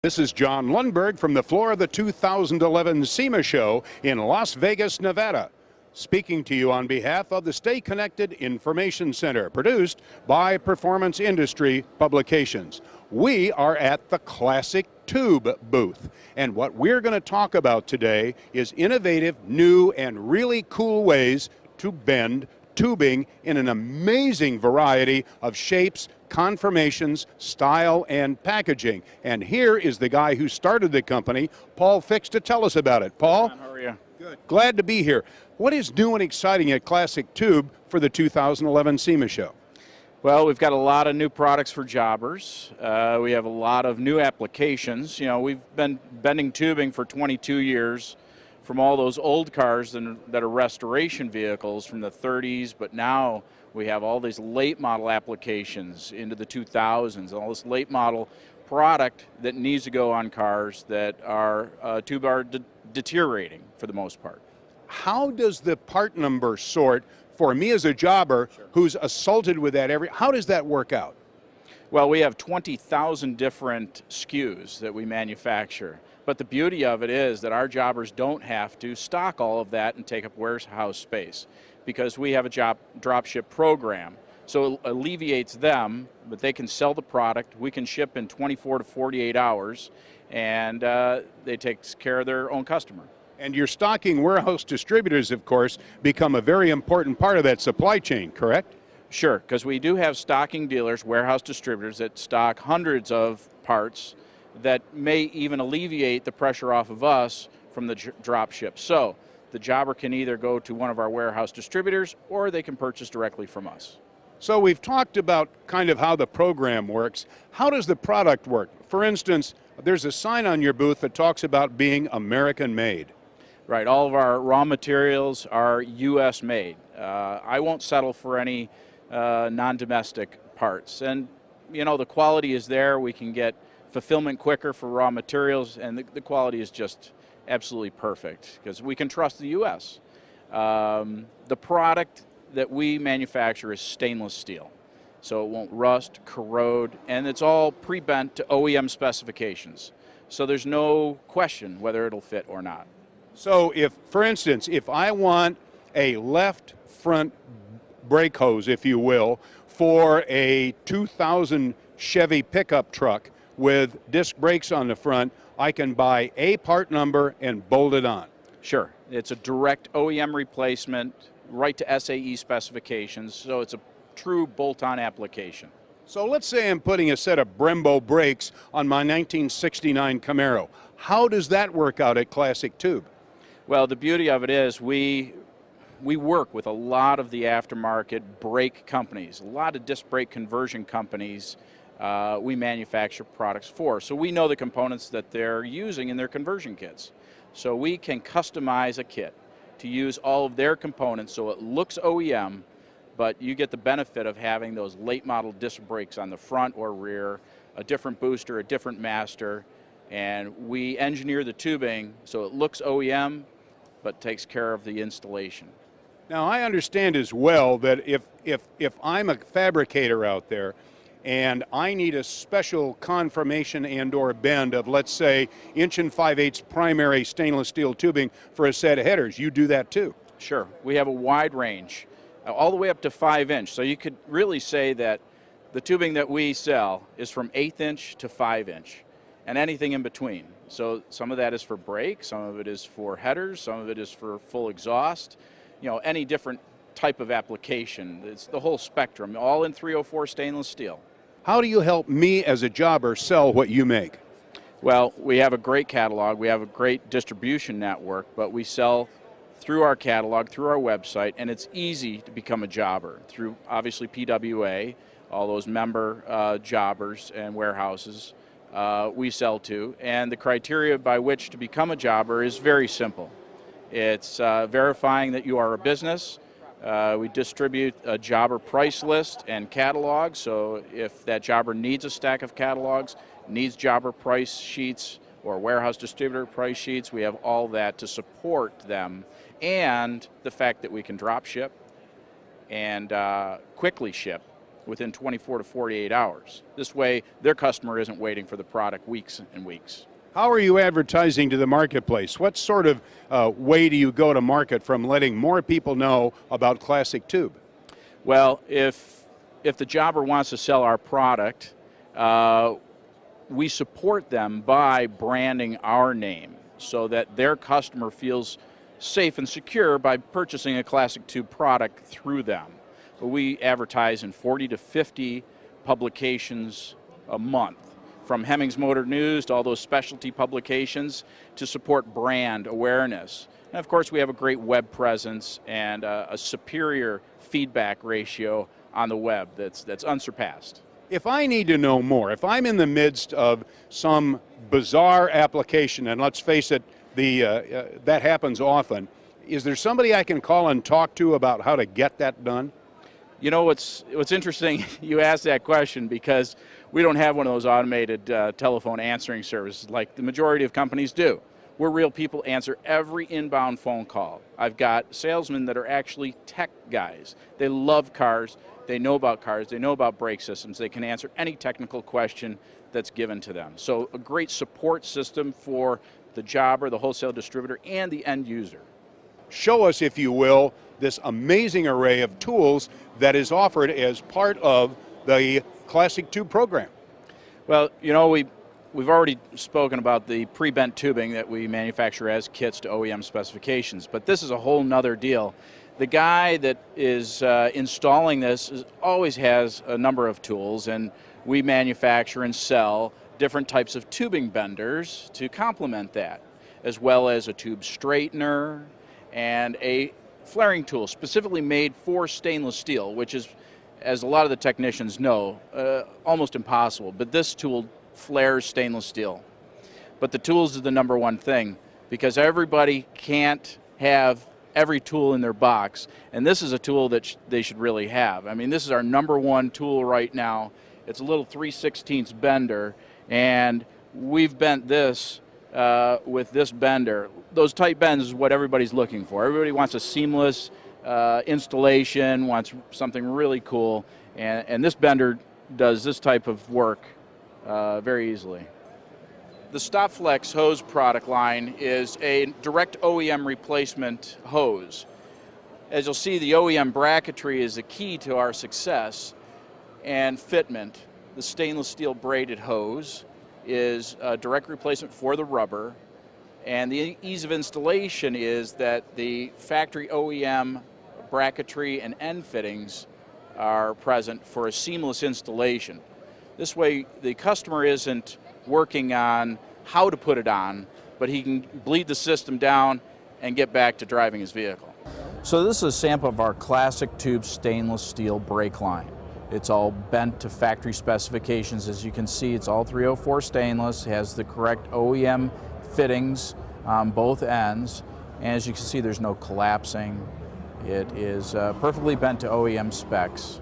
This is John Lundberg from the floor of the 2011 SEMA show in Las Vegas, Nevada, speaking to you on behalf of the Stay Connected Information Center, produced by Performance Industry Publications. We are at the Classic Tube booth, and what we're going to talk about today is innovative, new, and really cool ways to bend tubing in an amazing variety of shapes, conformations, style, and packaging. And here is the guy who started the company, Paul Fix, to tell us about it. Paul? How are you? Good. Glad to be here. What is new and exciting at Classic Tube for the 2011 SEMA show? Well, we've got a lot of new products for jobbers. We have a lot of new applications. You know, we've been bending tubing for 22 years from all those old cars that are restoration vehicles from the 30s, but now we have all these late model applications into the 2000s, all this late model product that needs to go on cars that are tube are deteriorating for the most part. How does the part number sort for me as a jobber who's assaulted with that how does that work out? Well, we have 20,000 different SKUs that we manufacture. But the beauty of it is that our jobbers don't have to stock all of that and take up warehouse space, because we have a drop ship program. So it alleviates them, but they can sell the product. We can ship in 24 to 48 hours, and they take care of their own customer. And your stocking warehouse distributors, of course, become a very important part of that supply chain, correct? Sure, because we do have stocking dealers, warehouse distributors that stock hundreds of parts that may even alleviate the pressure off of us from the drop ship. So the jobber can either go to one of our warehouse distributors or they can purchase directly from us. So we've talked about kind of how the program works. How does the product work? For instance, there's a sign on your booth that talks about being American made. Right, all of our raw materials are U.S. made. I won't settle for any non-domestic parts. And you know, the quality is there. We can get fulfillment quicker for raw materials, and the quality is just absolutely perfect because we can trust the U.S. The product that we manufacture is stainless steel, so it won't rust, corrode, and it's all pre-bent to OEM specifications. So there's no question whether it'll fit or not. So if, for instance, if I want a left front brake hose, if you will, for a 2000 Chevy pickup truck with disc brakes on the front, I can buy a part number and bolt it on. Sure. It's a direct OEM replacement, right to SAE specifications, so it's a true bolt-on application. So let's say I'm putting a set of Brembo brakes on my 1969 Camaro. How does that work out at Classic Tube? Well, the beauty of it is we work with a lot of the aftermarket brake companies, a lot of disc brake conversion companies we manufacture products for. So we know the components that they're using in their conversion kits. So we can customize a kit to use all of their components so it looks OEM, but you get the benefit of having those late model disc brakes on the front or rear, a different booster, a different master, and we engineer the tubing so it looks OEM, but takes care of the installation. Now, I understand as well that if I'm a fabricator out there and I need a special conformation and or bend of, let's say, 1 5/8" primary stainless steel tubing for a set of headers, you do that too? Sure. We have a wide range, all the way up to 5-inch. So you could really say that the tubing that we sell is from 1/8 inch to 5-inch, and anything in between. So some of that is for brake, some of it is for headers, some of it is for full exhaust. You know, any different type of application. It's the whole spectrum, all in 304 stainless steel. How do you help me as a jobber sell what you make? Well, we have a great catalog, we have a great distribution network, but we sell through our catalog, through our website, and it's easy to become a jobber through, obviously, PWA, all those member jobbers and warehouses we sell to, and the criteria by which to become a jobber is very simple. It's verifying that you are a business. We distribute a jobber price list and catalog, so if that jobber needs a stack of catalogs, needs jobber price sheets or warehouse distributor price sheets, we have all that to support them, and the fact that we can drop ship and quickly ship within 24 to 48 hours. This way, their customer isn't waiting for the product weeks and weeks. How are you advertising to the marketplace? What sort of way do you go to market from letting more people know about Classic Tube? Well, if the jobber wants to sell our product, we support them by branding our name so that their customer feels safe and secure by purchasing a Classic Tube product through them. We advertise in 40 to 50 publications a month, from Hemmings Motor News to all those specialty publications to support brand awareness. And of course, we have a great web presence and a superior feedback ratio on the web that's unsurpassed. If I need to know more, if I'm in the midst of some bizarre application, and let's face it, that happens often, is there somebody I can call and talk to about how to get that done? You know, what's interesting, you asked that question because we don't have one of those automated telephone answering services like the majority of companies do. We're real people, answer every inbound phone call. I've got salesmen that are actually tech guys. They love cars, they know about cars, they know about brake systems, they can answer any technical question that's given to them. So a great support system for the jobber, the wholesale distributor, and the end user. Show us, if you will, this amazing array of tools that is offered as part of the Classic Tube program. Well, you know, we've already spoken about the pre-bent tubing that we manufacture as kits to OEM specifications, but this is a whole nother deal. The guy that is installing this always has a number of tools, and we manufacture and sell different types of tubing benders to complement that, as well as a tube straightener and a flaring tool specifically made for stainless steel, which is, as a lot of the technicians know, almost impossible. But this tool flares stainless steel. But the tools is the number one thing, because everybody can't have every tool in their box, and this is a tool that they should really have. I mean, this is our number one tool right now. It's a little 3/16 bender, and we've bent this with this bender. Those tight bends is what everybody's looking for. Everybody wants a seamless installation, wants something really cool, and this bender does this type of work very easily. The StopFlex hose product line is a direct OEM replacement hose. As you'll see, the OEM bracketry is the key to our success, and fitment, the stainless steel braided hose, is a direct replacement for the rubber, and the ease of installation is that the factory OEM bracketry and end fittings are present for a seamless installation. This way the customer isn't working on how to put it on, but he can bleed the system down and get back to driving his vehicle. So this is a sample of our Classic Tube stainless steel brake line. It's all bent to factory specifications. As you can see, it's all 304 stainless, has the correct OEM fittings on both ends, and as you can see, there's no collapsing. It is perfectly bent to OEM specs.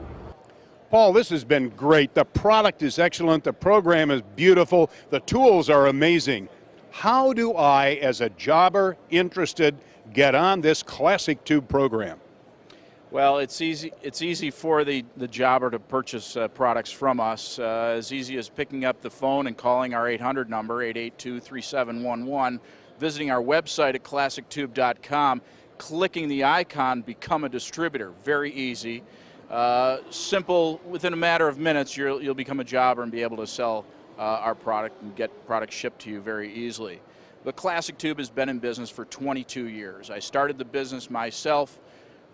Paul, this has been great. The product is excellent. The program is beautiful. The tools are amazing. How do I, as a jobber interested, get on this Classic Tube program? Well, it's easy for the jobber to purchase products from us. As easy as picking up the phone and calling our 800 number, 882-3711, visiting our website at classictube.com, clicking the icon, become a distributor. Very easy. Simple, within a matter of minutes, you'll become a jobber and be able to sell our product and get products shipped to you very easily. But Classic Tube has been in business for 22 years. I started the business myself.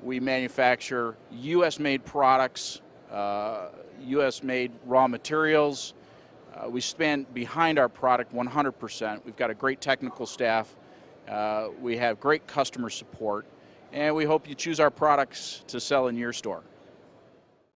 We manufacture U.S.-made products, U.S.-made raw materials. We stand behind our product 100%. We've got a great technical staff. We have great customer support, and we hope you choose our products to sell in your store.